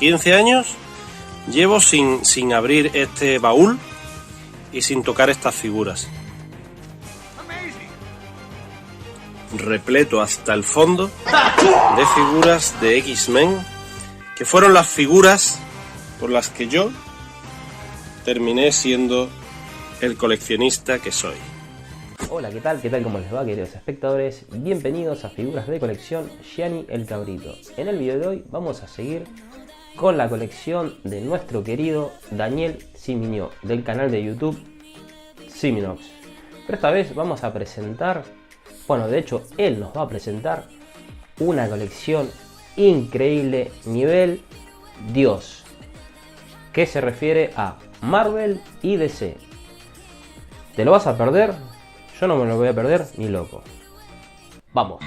15 años llevo sin abrir este baúl y sin tocar estas figuras. Repleto hasta el fondo de figuras de X-Men, que fueron las figuras por las que yo terminé siendo el coleccionista que soy. Hola, ¿qué tal? ¿Qué tal? ¿Cómo les va, queridos espectadores? Bienvenidos a Figuras de Colección Gianni el Cabrito. En el video de hoy vamos a seguir con la colección de nuestro querido Daniel Simino, del canal de YouTube Siminox. Pero esta vez vamos a presentar, bueno, de hecho él nos va a presentar una colección increíble, nivel Dios, que se refiere a Marvel y DC. ¿Te lo vas a perder? Yo no me lo voy a perder ni loco. ¡Vamos!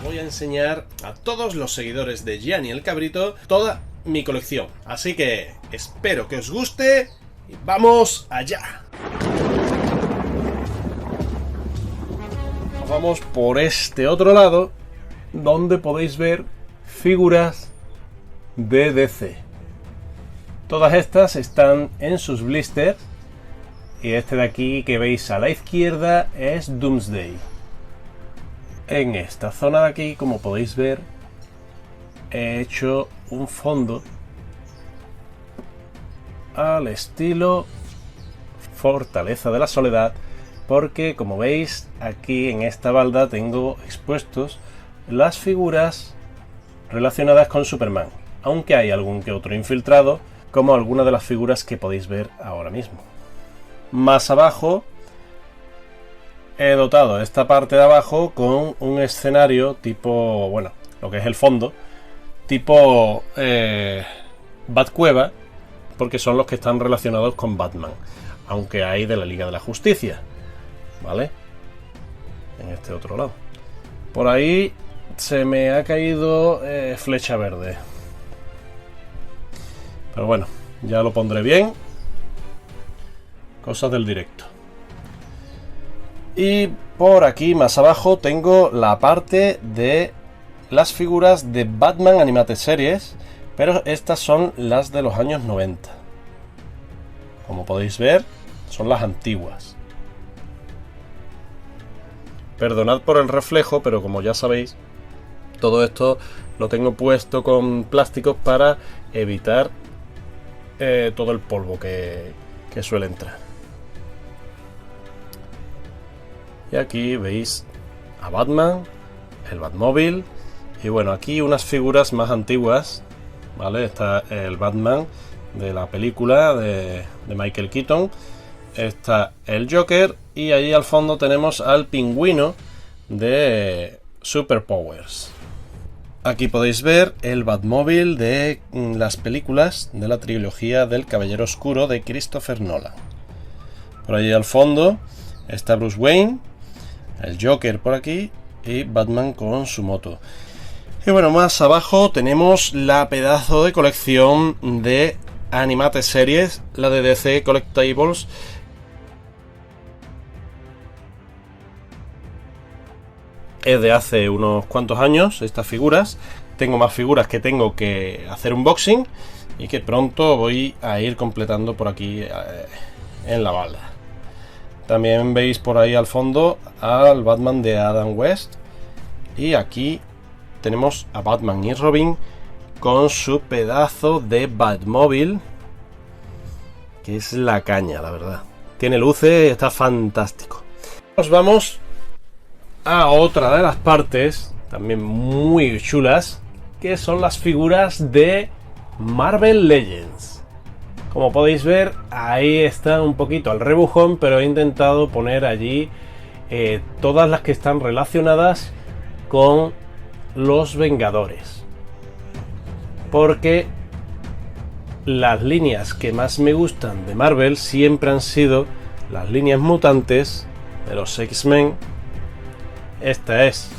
Voy a enseñar a todos los seguidores de Gianni el Cabrito toda mi colección. Así que espero que os guste y ¡vamos allá! Vamos por este otro lado, donde podéis ver figuras de DC. Todas estas están en sus blisters y este de aquí que veis a la izquierda es Doomsday. En esta zona de aquí, como podéis ver, he hecho un fondo al estilo Fortaleza de la Soledad, porque como veis aquí en esta balda tengo expuestos las figuras relacionadas con Superman, aunque hay algún que otro infiltrado, como algunas de las figuras que podéis ver ahora mismo. Más abajo he dotado esta parte de abajo con un escenario tipo, bueno, lo que es el fondo, tipo Batcueva, porque son los que están relacionados con Batman, aunque hay de la Liga de la Justicia, ¿vale? En este otro lado. Por ahí se me ha caído Flecha Verde. Pero bueno, ya lo pondré bien. Cosas del directo. Y por aquí más abajo tengo la parte de las figuras de Batman Animated Series, pero estas son las de los años 90. Como podéis ver, son las antiguas. Perdonad por el reflejo, pero como ya sabéis, todo esto lo tengo puesto con plásticos para evitar todo el polvo que suele entrar. Y aquí veis a Batman, el Batmóvil, y bueno, aquí unas figuras más antiguas, ¿vale? Está el Batman de la película de Michael Keaton, está el Joker, y allí al fondo tenemos al Pingüino de Superpowers. Aquí podéis ver el Batmóvil de las películas de la trilogía del Caballero Oscuro de Christopher Nolan. Por allí al fondo está Bruce Wayne, el Joker por aquí y Batman con su moto. Y bueno, más abajo tenemos la pedazo de colección de Animated Series, la de DC Collectibles. Es de hace unos cuantos años estas figuras. Tengo más figuras que tengo que hacer unboxing y que pronto voy a ir completando por aquí en la balda. También veis por ahí al fondo al Batman de Adam West, y aquí tenemos a Batman y Robin con su pedazo de Batmóvil, que es la caña, la verdad. Tiene luces, está fantástico. Nos vamos a otra de las partes también muy chulas, que son las figuras de Marvel Legends. Como podéis ver, ahí está un poquito al rebujón, pero he intentado poner allí todas las que están relacionadas con los Vengadores, porque las líneas que más me gustan de Marvel siempre han sido las líneas mutantes de los X-Men. Esta es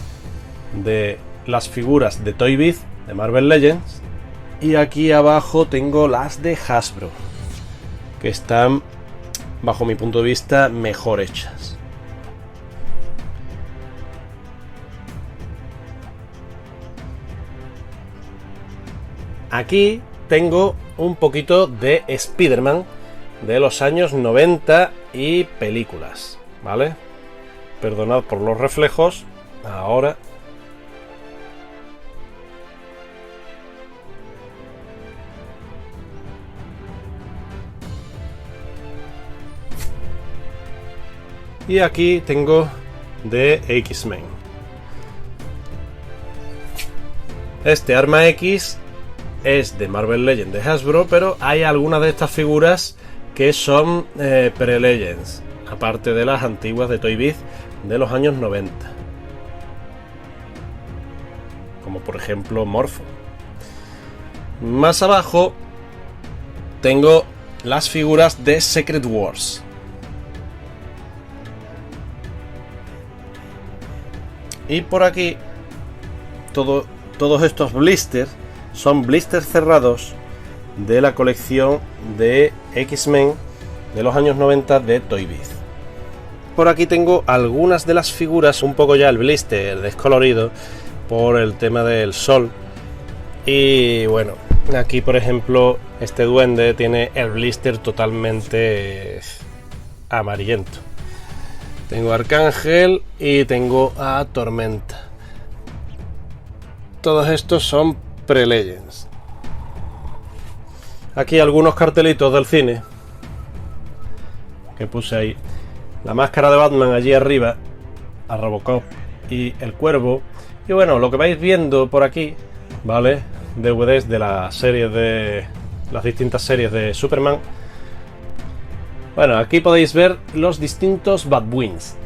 de las figuras de Toy Biz de Marvel Legends, y aquí abajo tengo las de Hasbro, que están, bajo mi punto de vista, mejor hechas. aquí tengo un poquito de Spider-Man de los años 90 y películas, ¿vale? Perdonad por los reflejos. Ahora. Y aquí tengo de X-Men. Este arma X es de Marvel Legends de Hasbro, pero hay algunas de estas figuras que son pre-Legends, aparte de las antiguas de Toy Biz de los años 90, como por ejemplo Morpho. Más abajo tengo las figuras de Secret Wars. Y por aquí todos estos blisters son blisters cerrados de la colección de X-Men de los años 90 de Toy Biz. Por aquí tengo algunas de las figuras, un poco ya el blister descolorido por el tema del sol. Y bueno, aquí por ejemplo este duende tiene el blister totalmente amarillento. Tengo a Arcángel y tengo a Tormenta. Todos estos son pre-Legends. Aquí algunos cartelitos del cine que puse ahí. La máscara de Batman allí arriba, a Robocop y el Cuervo. Y bueno, lo que vais viendo por aquí, ¿vale? DVDs de las series de las distintas series de Superman. Bueno, aquí podéis ver los distintos Batwings.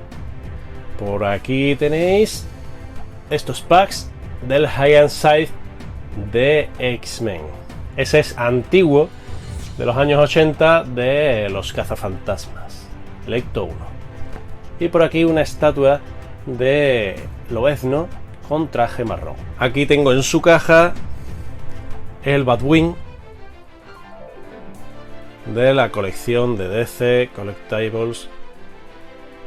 Por aquí tenéis estos packs del High and Side de X-Men. Ese es antiguo, de los años 80, de los cazafantasmas, el Ecto 1. Y por aquí una estatua de Lobezno con traje marrón. Aquí tengo en su caja el Batwing de la colección de DC Collectibles,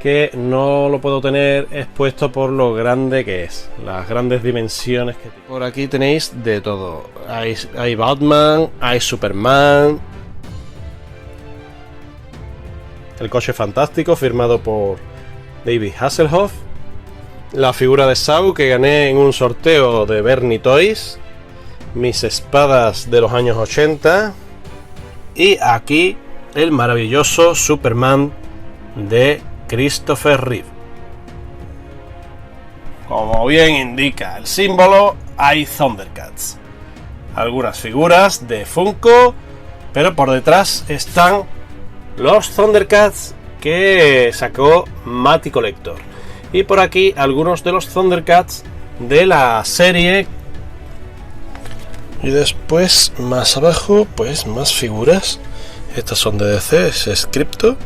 que no lo puedo tener expuesto por lo grande que es, las grandes dimensiones que tiene. Por aquí tenéis de todo. Hay Batman, hay Superman, el coche fantástico firmado por David Hasselhoff, la figura de Saw que gané en un sorteo de Bernie Toys, mis espadas de los años 80 y aquí el maravilloso Superman de Christopher Reeve. Como bien indica el símbolo, hay Thundercats. Algunas figuras de Funko, pero por detrás están los Thundercats que sacó Matty Collector. Y por aquí algunos de los Thundercats de la serie. Y después, más abajo, pues más figuras. Estas son de DC, es Crypto,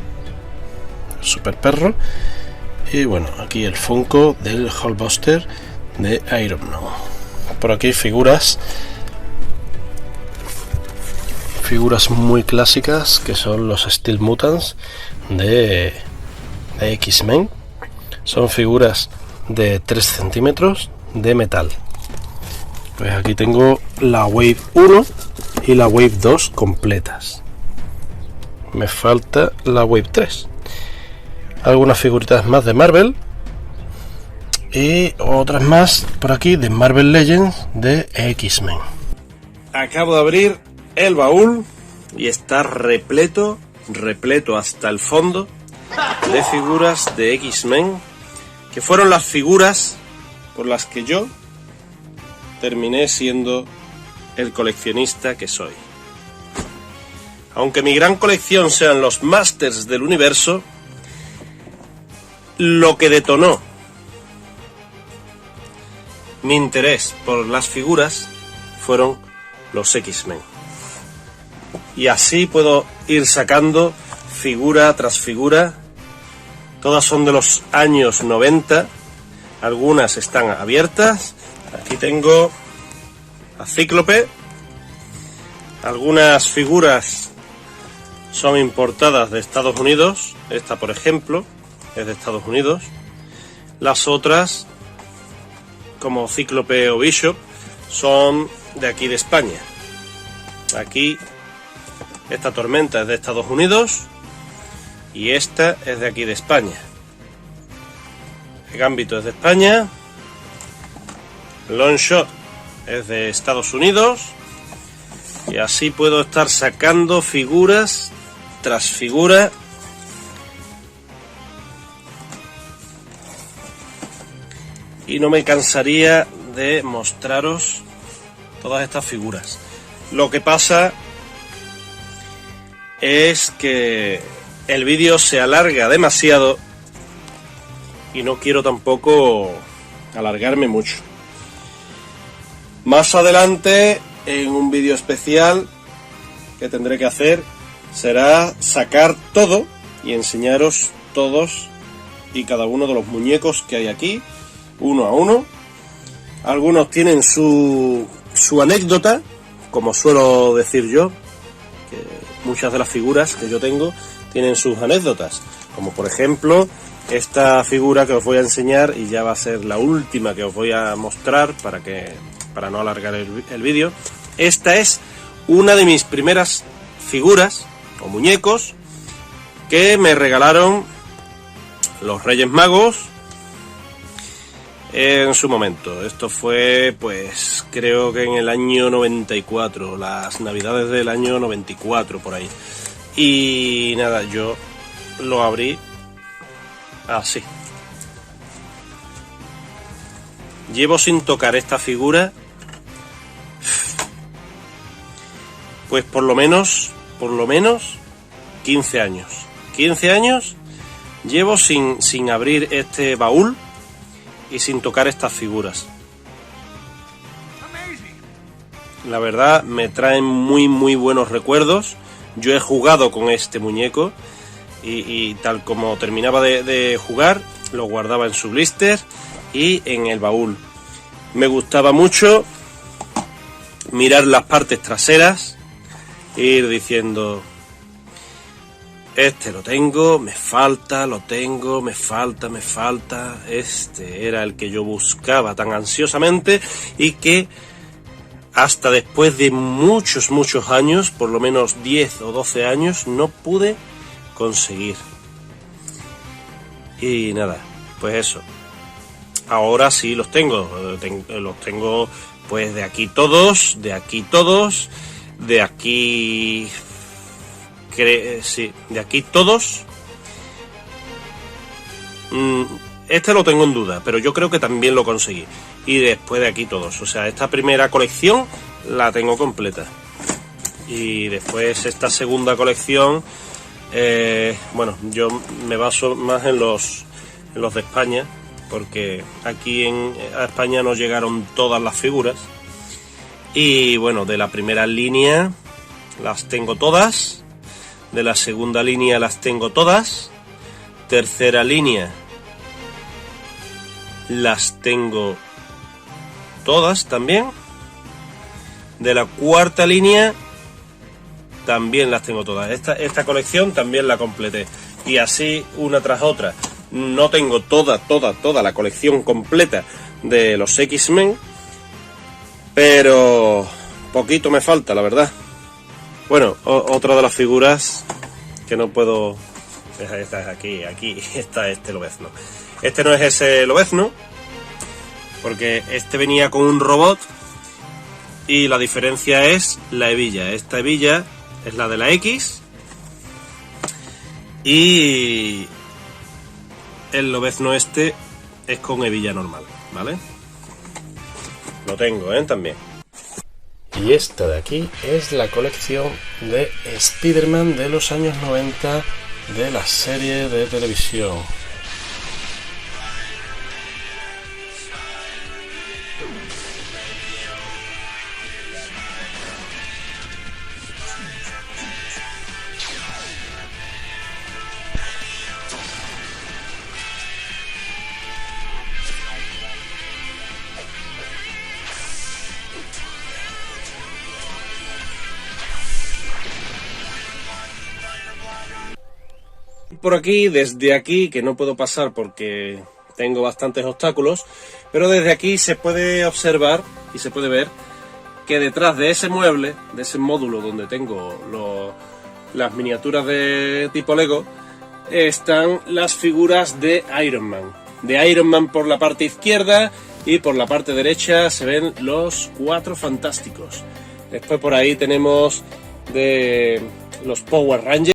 Super Perro. Y bueno, aquí el Funko del Hulkbuster de Iron Man. Por aquí figuras muy clásicas que son los Steel Mutants de X-Men. Son figuras de 3 centímetros de metal. Pues aquí tengo la Wave 1 y la Wave 2 completas. Me falta la Wave 3. Algunas figuritas más de Marvel y otras más por aquí de Marvel Legends de X-Men. Acabo de abrir el baúl y está repleto hasta el fondo de figuras de X-Men, que fueron las figuras por las que yo terminé siendo el coleccionista que soy. Aunque mi gran colección sean los Masters del Universo, lo que detonó mi interés por las figuras fueron los X-Men. Y así puedo ir sacando figura tras figura. Todas son de los años 90. Algunas están abiertas. Aquí tengo a Cíclope. Algunas figuras son importadas de Estados Unidos. Esta, por ejemplo, es de Estados Unidos. Las otras, como Cíclope o Bishop, son de aquí de España. Aquí esta tormenta es de Estados Unidos y esta es de aquí de España. El Gambito es de España, Longshot es de Estados Unidos, y así puedo estar sacando figuras tras figura. Y no me cansaría de mostraros todas estas figuras. Lo que pasa es que el vídeo se alarga demasiado y no quiero tampoco alargarme mucho. Más adelante, en un vídeo especial que tendré que hacer, será sacar todo y enseñaros todos y cada uno de los muñecos que hay aquí, uno a uno. Algunos tienen su anécdota, como suelo decir yo, que muchas de las figuras que yo tengo tienen sus anécdotas, como por ejemplo esta figura que os voy a enseñar, y ya va a ser la última que os voy a mostrar para no alargar el vídeo. Esta es una de mis primeras figuras o muñecos que me regalaron los Reyes Magos en su momento. Esto fue, pues, creo que en el año 94, las navidades del año 94, por ahí. Y nada, yo lo abrí así. Llevo sin tocar esta figura, pues por lo menos 15 años. 15 años llevo sin abrir este baúl y sin tocar estas figuras. La verdad me traen muy buenos recuerdos. Yo he jugado con este muñeco y tal como terminaba de jugar, lo guardaba en su blister y en el baúl. Me gustaba mucho mirar las partes traseras e ir diciendo: este lo tengo, me falta, lo tengo, me falta. Este era el que yo buscaba tan ansiosamente y que hasta después de muchos años, por lo menos 10 o 12 años, no pude conseguir. Y nada, pues eso. Ahora sí los tengo. Los tengo pues de aquí todos, de aquí todos, de aquí... sí, de aquí todos. Este lo tengo en duda, pero yo creo que también lo conseguí. Y después de aquí todos. O sea, esta primera colección la tengo completa. Y después esta segunda colección, bueno, yo me baso más en los de España, porque aquí a España no llegaron todas las figuras. Y bueno, de la primera línea las tengo todas. De la segunda línea las tengo todas. Tercera línea las tengo todas también. De la cuarta línea también las tengo todas. Esta colección también la completé. Y así una tras otra. No tengo toda la colección completa de los X-Men, pero poquito me falta, la verdad. Bueno, otra de las figuras que no puedo... Esta es aquí está este Lobezno. Este no es ese Lobezno, porque este venía con un robot y la diferencia es la hebilla. Esta hebilla es la de la X y el Lobezno este es con hebilla normal, ¿vale? Lo tengo, también. Y esta de aquí es la colección de Spider-Man de los años 90 de la serie de televisión. Por aquí, desde aquí, que no puedo pasar porque tengo bastantes obstáculos, pero desde aquí se puede observar y se puede ver que detrás de ese mueble, de ese módulo donde tengo las miniaturas de tipo Lego, están las figuras de Iron Man. De Iron Man por la parte izquierda y por la parte derecha se ven los 4 Fantásticos. Después por ahí tenemos de los Power Rangers.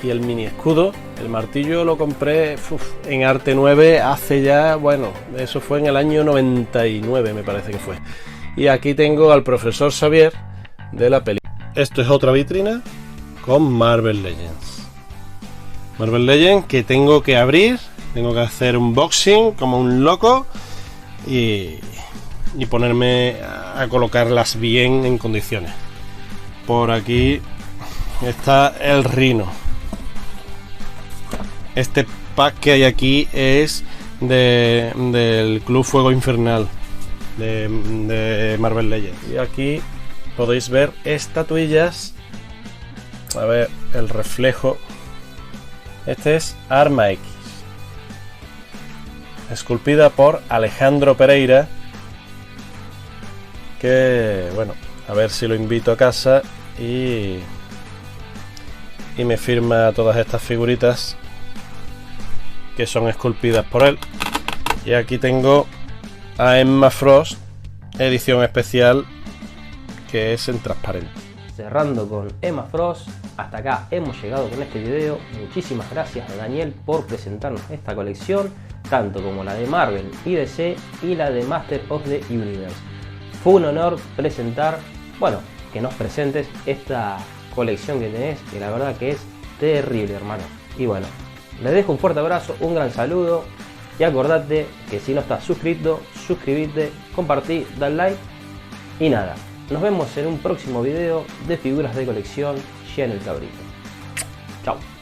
Y el mini escudo, el martillo lo compré en Arte 9 hace ya, bueno, eso fue en el año 99 me parece que fue. Y aquí tengo al profesor Xavier de la película. Esto es otra vitrina con Marvel Legends. Marvel Legends que tengo que abrir, tengo que hacer un unboxing como un loco y ponerme a colocarlas bien en condiciones. Por aquí está el Rhino. Este pack que hay aquí es del Club Fuego Infernal de Marvel Legends. Y aquí podéis ver estatuillas. A ver el reflejo. Este es Arma X, esculpida por Alejandro Pereira. Que bueno, a ver si lo invito a casa y me firma todas estas figuritas que son esculpidas por él. Y aquí tengo a Emma Frost, edición especial, que es en transparente. Cerrando con Emma Frost, hasta acá hemos llegado con este video. Muchísimas gracias a Daniel por presentarnos esta colección, tanto como la de Marvel y DC y la de Master of the Universe. Fue un honor presentar, bueno, que nos presentes esta colección que tenés, que la verdad que es terrible, hermano. Y bueno, les dejo un fuerte abrazo, un gran saludo y acordate que si no estás suscrito, suscríbete, compartí, dale like y nada. Nos vemos en un próximo video de figuras de colección Gianni el Cabrito. Chao.